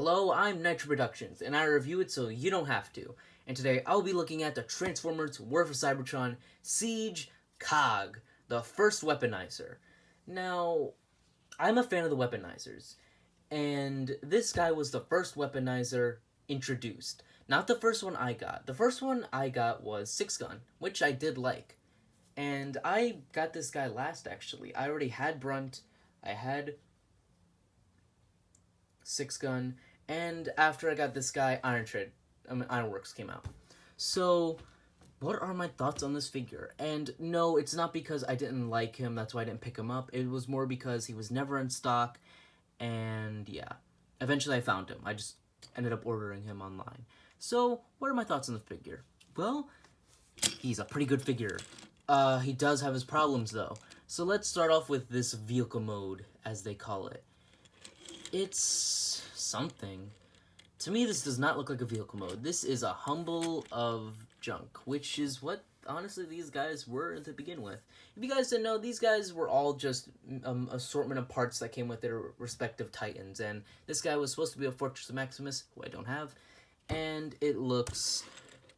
Hello, I'm Nitro Productions, and I review it so you don't have to. And today I'll be looking at the Transformers War for Cybertron Siege Cog, the first weaponizer. Now, I'm a fan of the weaponizers, and this guy was the first weaponizer introduced. Not the first one I got. The first one I got was 6-Gun, which I did like. And I got this guy last, actually. I already had Brunt, I had 6-Gun, and after I got this guy, Ironworks came out. So, what are my thoughts on this figure? And no, it's not because I didn't like him, that's why I didn't pick him up. It was more because he was never in stock, and yeah. Eventually I found him. I just ended up ordering him online. So, what are my thoughts on the figure? Well, he's a pretty good figure. He does have his problems, though. So let's start off with this vehicle mode, as they call it. It's something. To me, this does not look like a vehicle mode. This is a humble of junk, which is what, honestly, these guys were to begin with. If you guys didn't know, these guys were all just assortment of parts that came with their respective Titans, and this guy was supposed to be a Fortress of Maximus, who I don't have, and it looks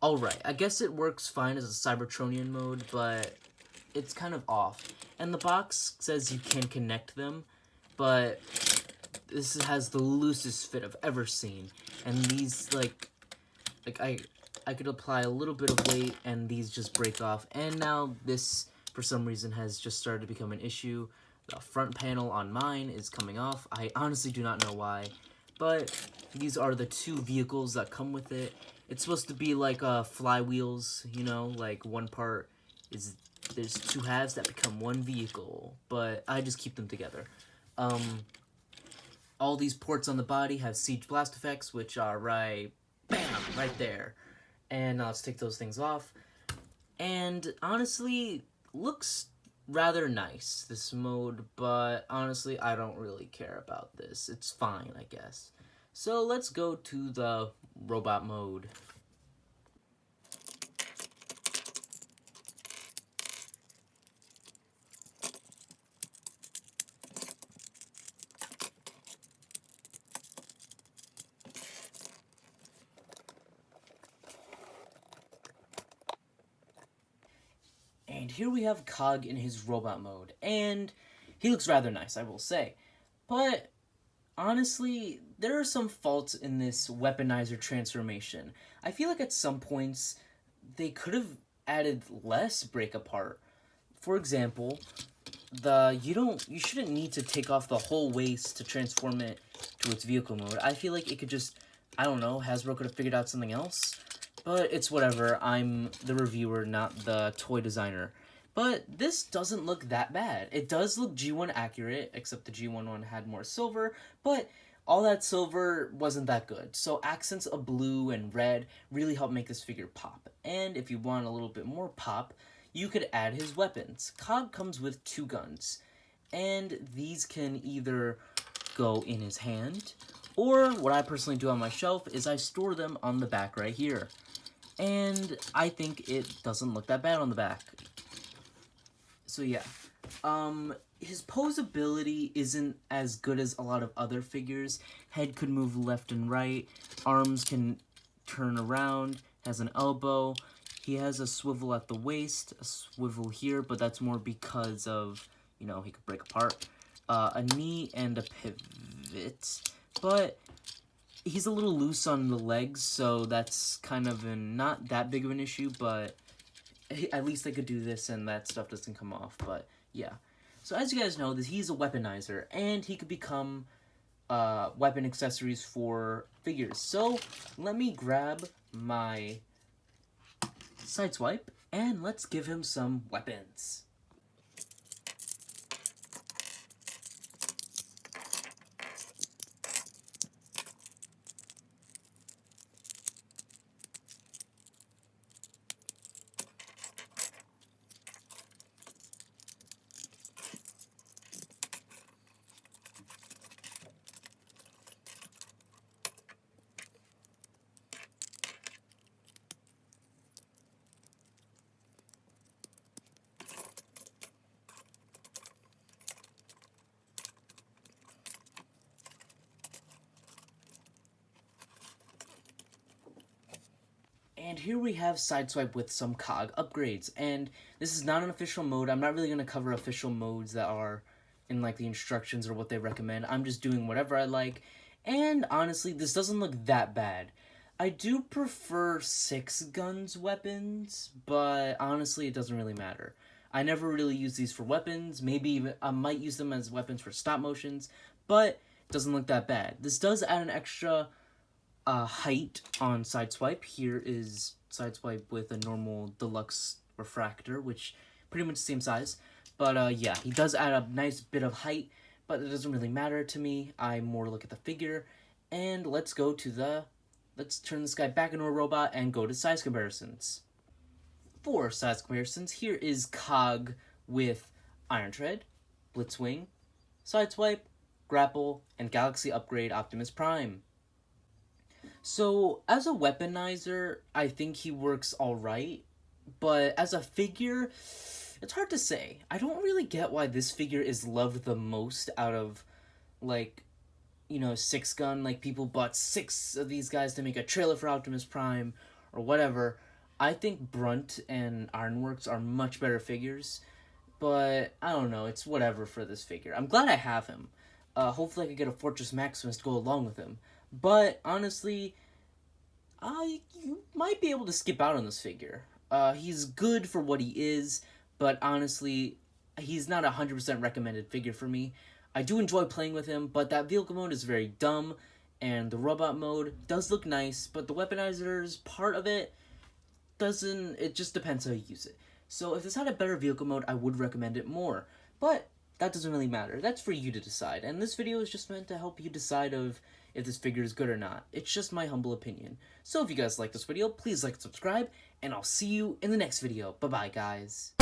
alright. I guess it works fine as a Cybertronian mode, but it's kind of off. And the box says you can connect them, but this has the loosest fit I've ever seen. And these, I could apply a little bit of weight, and these just break off. And now this, for some reason, has just started to become an issue. The front panel on mine is coming off. I honestly do not know why. But these are the two vehicles that come with it. It's supposed to be like flywheels, you know, like one part is, there's two halves that become one vehicle, but I just keep them together. All these ports on the body have siege blast effects, which are right there. And now let's take those things off. And honestly, looks rather nice, this mode, but honestly, I don't really care about this. It's fine, I guess. So let's go to the robot mode. And here we have Cog in his robot mode, and he looks rather nice, I will say. But honestly, there are some faults in this weaponizer transformation. I feel like at some points, they could have added less break apart. For example, you shouldn't need to take off the whole waist to transform it to its vehicle mode. I feel like it could just, I don't know, Hasbro could have figured out something else. But it's whatever, I'm the reviewer, not the toy designer. But this doesn't look that bad. It does look G1 accurate, except the G1 one had more silver, but all that silver wasn't that good. So accents of blue and red really help make this figure pop. And if you want a little bit more pop, you could add his weapons. Cog comes with 2 guns, and these can either go in his hand, or what I personally do on my shelf is I store them on the back right here. And I think it doesn't look that bad on the back. So yeah, his posability isn't as good as a lot of other figures. Head could move left and right, arms can turn around, has an elbow, he has a swivel at the waist, a swivel here, but that's more because of, you know, he could break apart, a knee and a pivot, but he's a little loose on the legs, so that's kind of not that big of an issue, but at least I could do this and that stuff doesn't come off, but yeah. So as you guys know, he's a weaponizer, and he could become weapon accessories for figures. So let me grab my Sideswipe, and let's give him some weapons. And here we have Sideswipe with some COG upgrades, and this is not an official mode. I'm not really going to cover official modes that are in like the instructions or what they recommend. I'm just doing whatever I like, and honestly, this doesn't look that bad. I do prefer 6 guns weapons, but honestly, it doesn't really matter. I never really use these for weapons. Maybe even I might use them as weapons for stop motions, but it doesn't look that bad. This does add an extra height on Sideswipe. Here is Sideswipe with a normal deluxe refractor, which pretty much the same size. But yeah, he does add a nice bit of height, but it doesn't really matter to me. I more look at the figure. And let's turn this guy back into a robot and go to size comparisons. For size comparisons, here is COG with Iron Tread, Blitzwing, Sideswipe, Grapple, and Galaxy Upgrade Optimus Prime. So, as a weaponizer, I think he works alright, but as a figure, it's hard to say. I don't really get why this figure is loved the most out of, like, 6 gun. Like, people bought 6 of these guys to make a trailer for Optimus Prime, or whatever. I think Brunt and Ironworks are much better figures, but I don't know, it's whatever for this figure. I'm glad I have him. Hopefully I could get a Fortress Maximus to go along with him. But honestly, you might be able to skip out on this figure. He's good for what he is, but honestly, he's not a 100% recommended figure for me. I do enjoy playing with him, but that vehicle mode is very dumb, and the robot mode does look nice, but the weaponizer's part of it it just depends how you use it. So if this had a better vehicle mode, I would recommend it more, but that doesn't really matter. That's for you to decide, and this video is just meant to help you decide if this figure is good or not. It's just my humble opinion. So if you guys like this video, please like and subscribe, and I'll see you in the next video. Bye-bye, guys.